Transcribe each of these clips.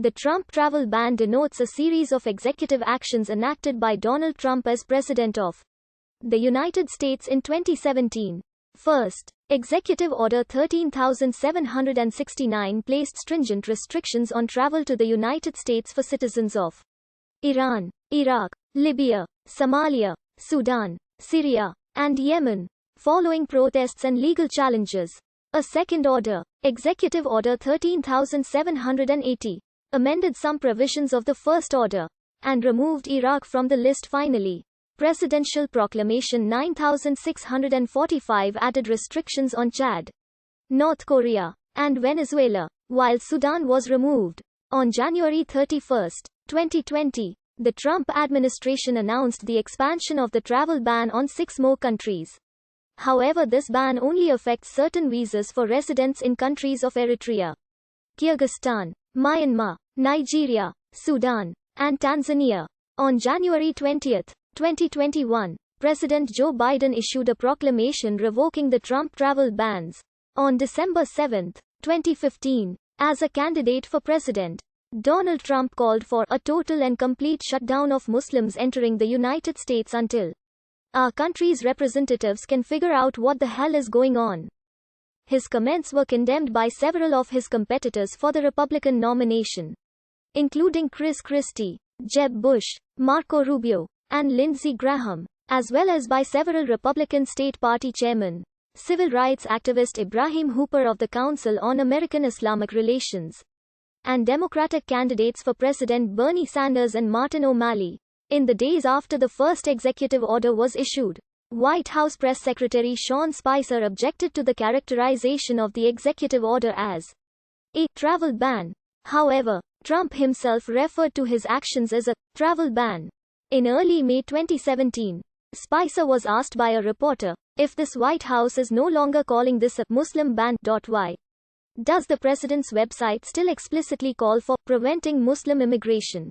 The Trump travel ban denotes a series of executive actions enacted by Donald Trump as President of the United States in 2017. First, Executive Order 13769 placed stringent restrictions on travel to the United States for citizens of Iran, Iraq, Libya, Somalia, Sudan, Syria, and Yemen, following protests and legal challenges. A second order, Executive Order 13780, amended some provisions of the first order and removed Iraq from the list. Finally, Presidential Proclamation 9645 added restrictions on Chad, North Korea, and Venezuela, while Sudan was removed. On January 31, 2020, the Trump administration announced the expansion of the travel ban on 6 more countries. However, this ban only affects certain visas for residents in countries of Eritrea, Kyrgyzstan, Myanmar, Nigeria, Sudan, and Tanzania. On January 20, 2021, President Joe Biden issued a proclamation revoking the Trump travel bans. On December 7, 2015, as a candidate for president, Donald Trump called for a total and complete shutdown of Muslims entering the United States until our country's representatives can figure out what the hell is going on. His comments were condemned by several of his competitors for the Republican nomination, including Chris Christie, Jeb Bush, Marco Rubio, and Lindsey Graham, as well as by several Republican state party chairmen, civil rights activist Ibrahim Hooper of the Council on American Islamic Relations, and Democratic candidates for President Bernie Sanders and Martin O'Malley. In the days after the first executive order was issued, White House Press Secretary Sean Spicer objected to the characterization of the executive order as a travel ban. However, Trump himself referred to his actions as a travel ban. In early May 2017, Spicer was asked by a reporter if this White House is no longer calling this a Muslim ban. Why does the president's website still explicitly call for preventing Muslim immigration?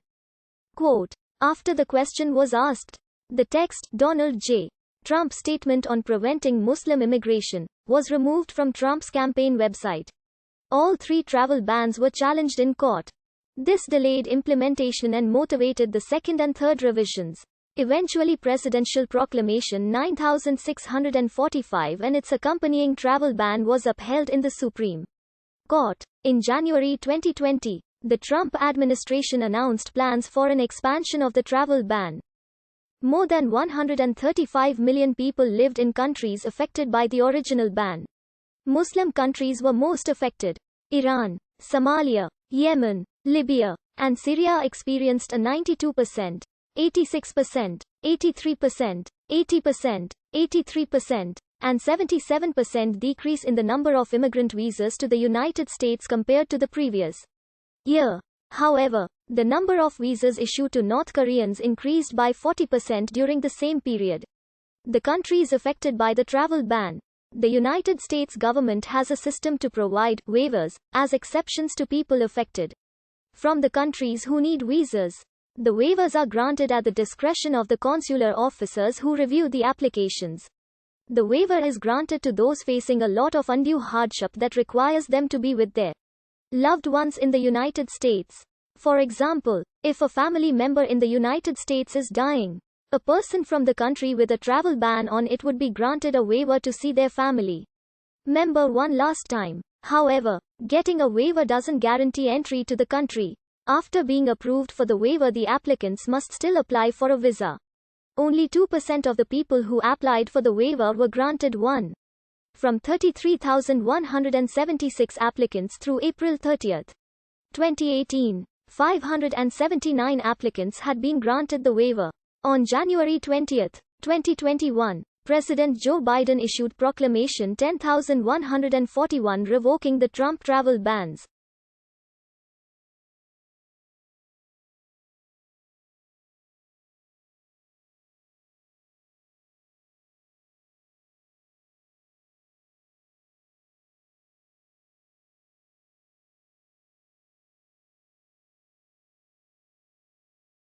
Quote, after the question was asked, the text, Donald J. Trump's statement on preventing Muslim immigration, was removed from Trump's campaign website. All 3 travel bans were challenged in court. This delayed implementation and motivated the second and third revisions. Eventually, Presidential Proclamation 9645 and its accompanying travel ban was upheld in the Supreme Court. In January 2020, the Trump administration announced plans for an expansion of the travel ban. More than 135 million people lived in countries affected by the original ban. Muslim countries were most affected. Iran, Somalia, Yemen, Libya, and Syria experienced a 92%, 86%, 83%, 80%, 83%, and 77% decrease in the number of immigrant visas to the United States compared to the previous year. However, the number of visas issued to North Koreans increased by 40% during the same period. The countries affected by the travel ban. The United States government has a system to provide waivers as exceptions to people affected from the countries who need visas. The waivers are granted at the discretion of the consular officers who review the applications. The waiver is granted to those facing a lot of undue hardship that requires them to be with their loved ones in the United States. For example, if a family member in the United States is dying, a person from the country with a travel ban on it would be granted a waiver to see their family member one last time. However, getting a waiver doesn't guarantee entry to the country. After being approved for the waiver, the applicants must still apply for a visa. Only 2% of the people who applied for the waiver were granted one. From 33,176 applicants through April 30, 2018, 579 applicants had been granted the waiver. On January 20, 2021, President Joe Biden issued Proclamation 10141 revoking the Trump travel bans.